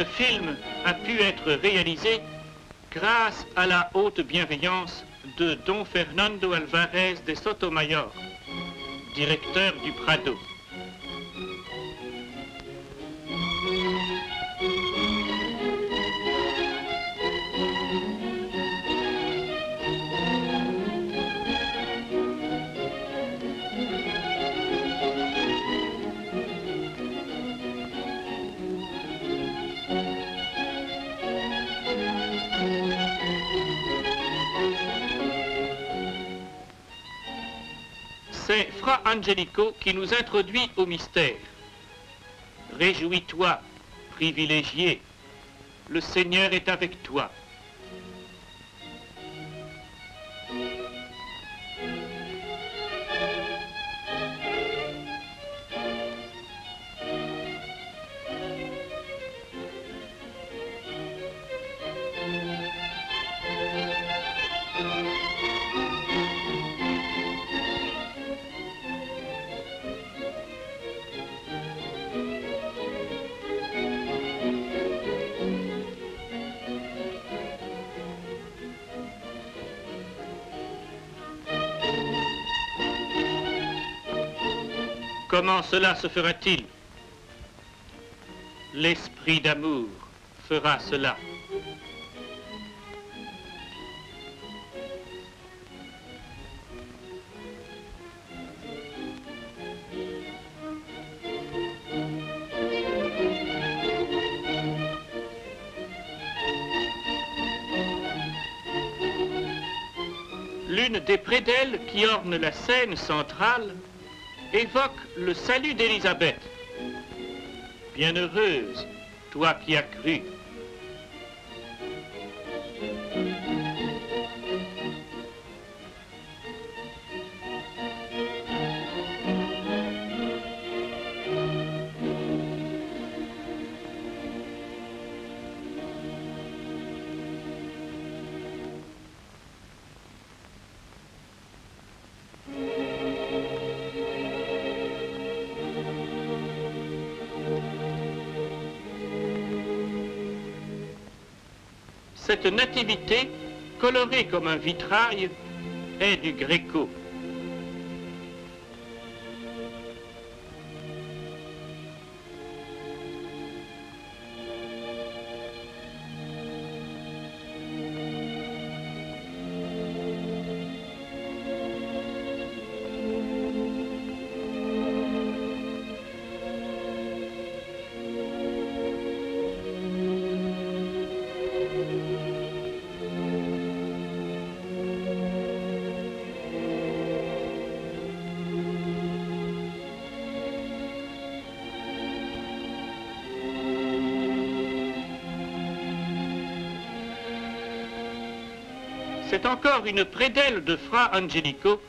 Ce film a pu être réalisé grâce à la haute bienveillance de Don Fernando Alvarez de Sotomayor, directeur du Prado. C'est Fra Angelico qui nous introduit au mystère. Réjouis-toi, privilégié, le Seigneur est avec toi. Comment cela se fera-t-il? L'esprit d'amour fera cela. L'une des prédelles qui ornent la scène centrale évoque le salut d'Élisabeth. Bienheureuse, toi qui as cru. Cette nativité, colorée comme un vitrail, est du Gréco. C'est encore une prédelle de Fra Angelico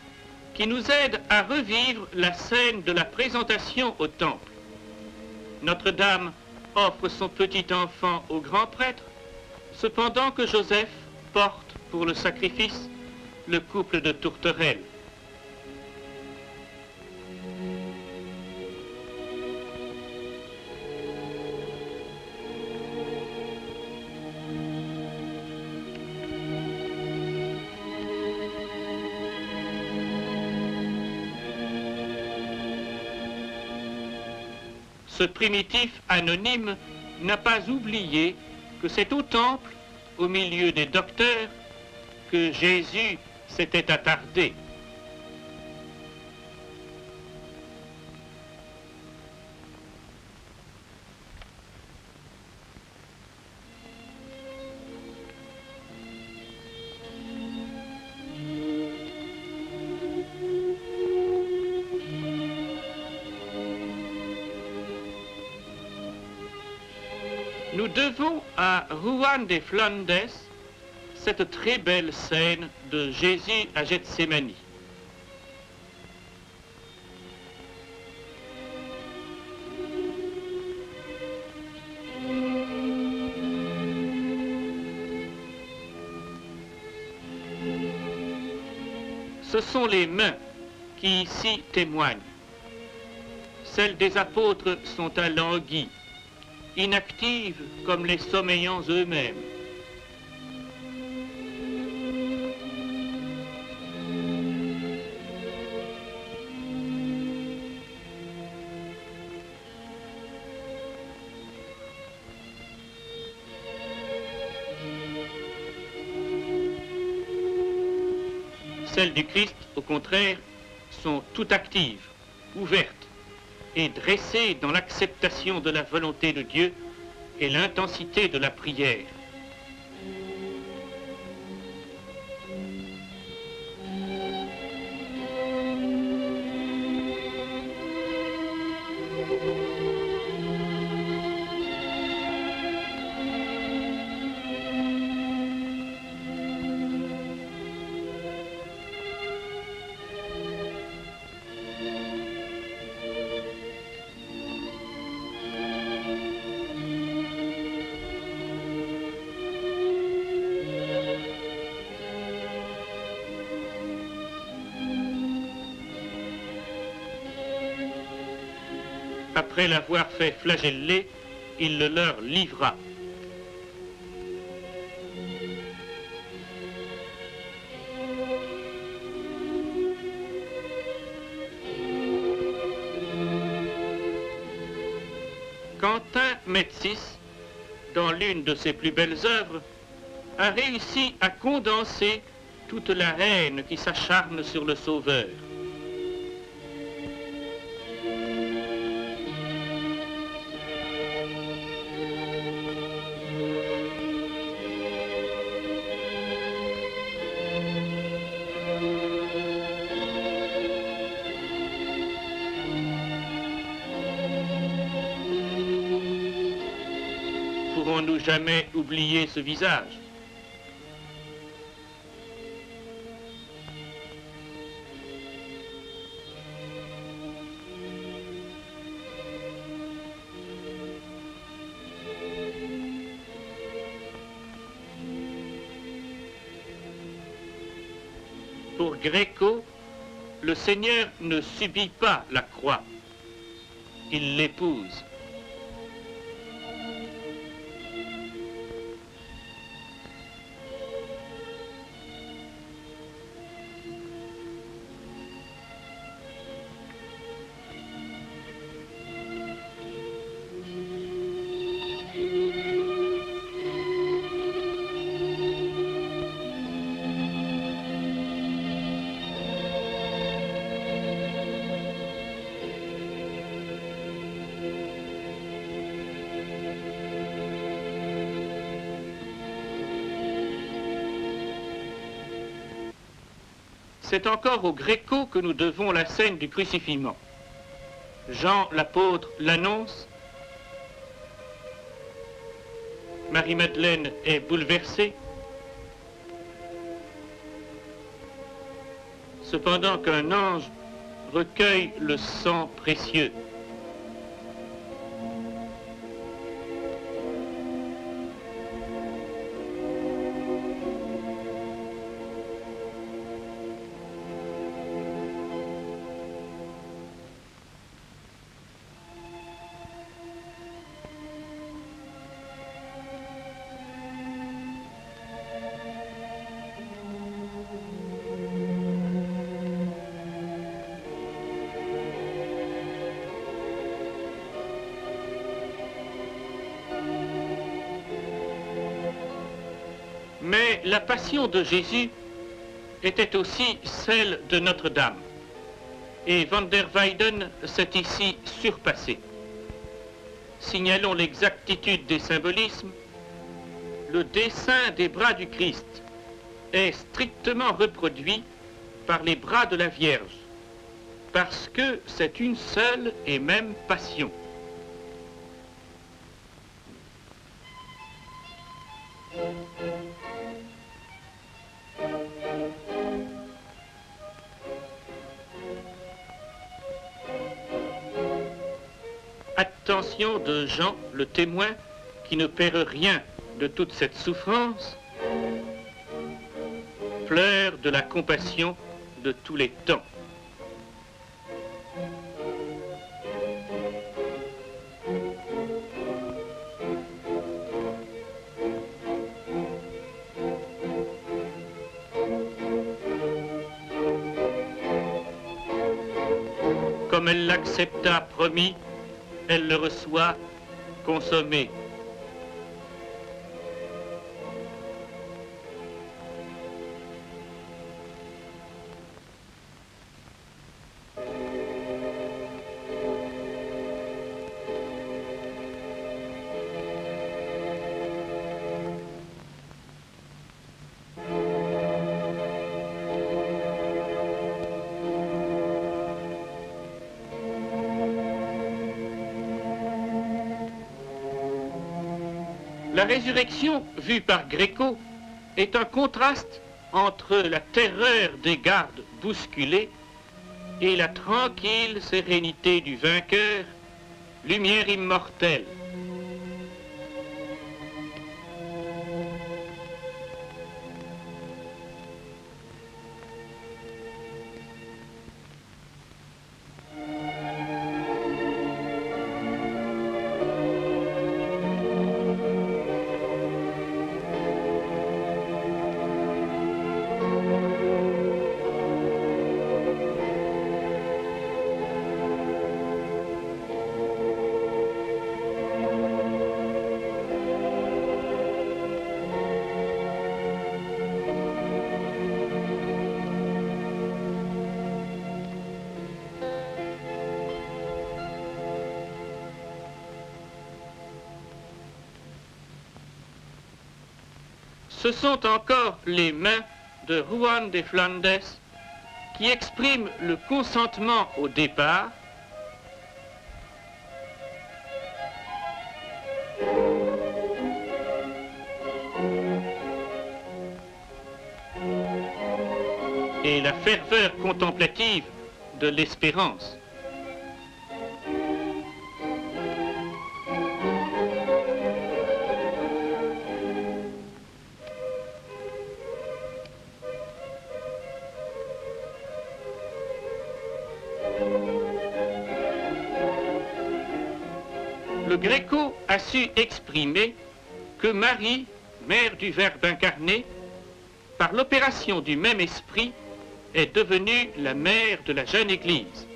qui nous aide à revivre la scène de la présentation au temple. Notre-Dame offre son petit enfant au grand prêtre, cependant que Joseph porte pour le sacrifice le couple de tourterelles. Ce primitif anonyme n'a pas oublié que c'est au temple, au milieu des docteurs, que Jésus s'était attardé. Nous devons à Juan de Flandes cette très belle scène de Jésus à Gethsémani. Ce sont les mains qui ici témoignent. Celles des apôtres sont alanguies. inactive comme les sommeillants eux-mêmes. Celles du Christ, au contraire, sont tout actives, ouvertes et dressées dans l'acceptation de la volonté de Dieu et l'intensité de la prière. Après l'avoir fait flageller, il le leur livra. Quentin Médicis, dans l'une de ses plus belles œuvres, a réussi à condenser toute la haine qui s'acharne sur le Sauveur. Pourrons-nous jamais oublier ce visage? Pour Gréco, le Seigneur ne subit pas la croix, il l'épouse. C'est encore aux Gréco que nous devons la scène du crucifixion. Jean l'apôtre l'annonce. Marie-Madeleine est bouleversée. Cependant qu'un ange recueille le sang précieux. Mais la passion de Jésus était aussi celle de Notre-Dame. Et van der Weyden s'est ici surpassé. Signalons l'exactitude des symbolismes. Le dessin des bras du Christ est strictement reproduit par les bras de la Vierge, parce que c'est une seule et même passion. Attention de Jean, le témoin, qui ne perd rien de toute cette souffrance, fleur de la compassion de tous les temps. comme elle l'accepta promis, elle le reçoit consommé. La résurrection, vue par Gréco, est un contraste entre la terreur des gardes bousculés et la tranquille sérénité du vainqueur, lumière immortelle. Ce sont encore les mains de Juan de Flandes qui expriment le consentement au départ, et la ferveur contemplative de l'espérance. Le Gréco a su exprimer que Marie, mère du Verbe incarné, par l'opération du même esprit, est devenue la mère de la jeune Église.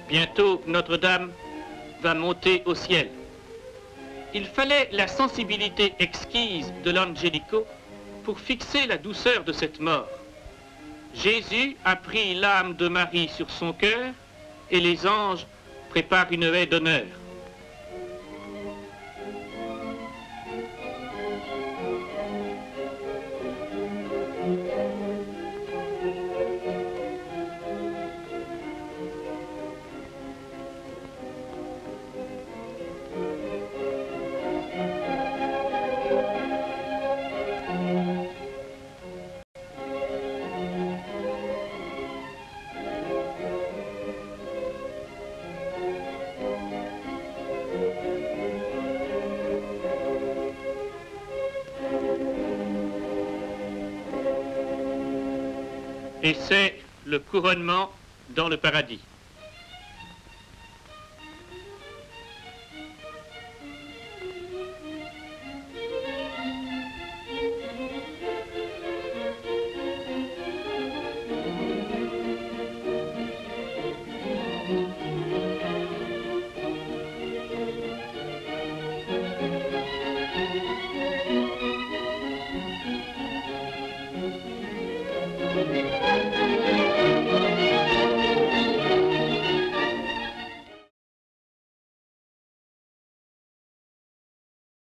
Bientôt, Notre-Dame va monter au ciel. Il fallait la sensibilité exquise de l'Angelico pour fixer la douceur de cette mort. Jésus a pris l'âme de Marie sur son cœur et les anges préparent une haie d'honneur. Et c'est le couronnement dans le paradis.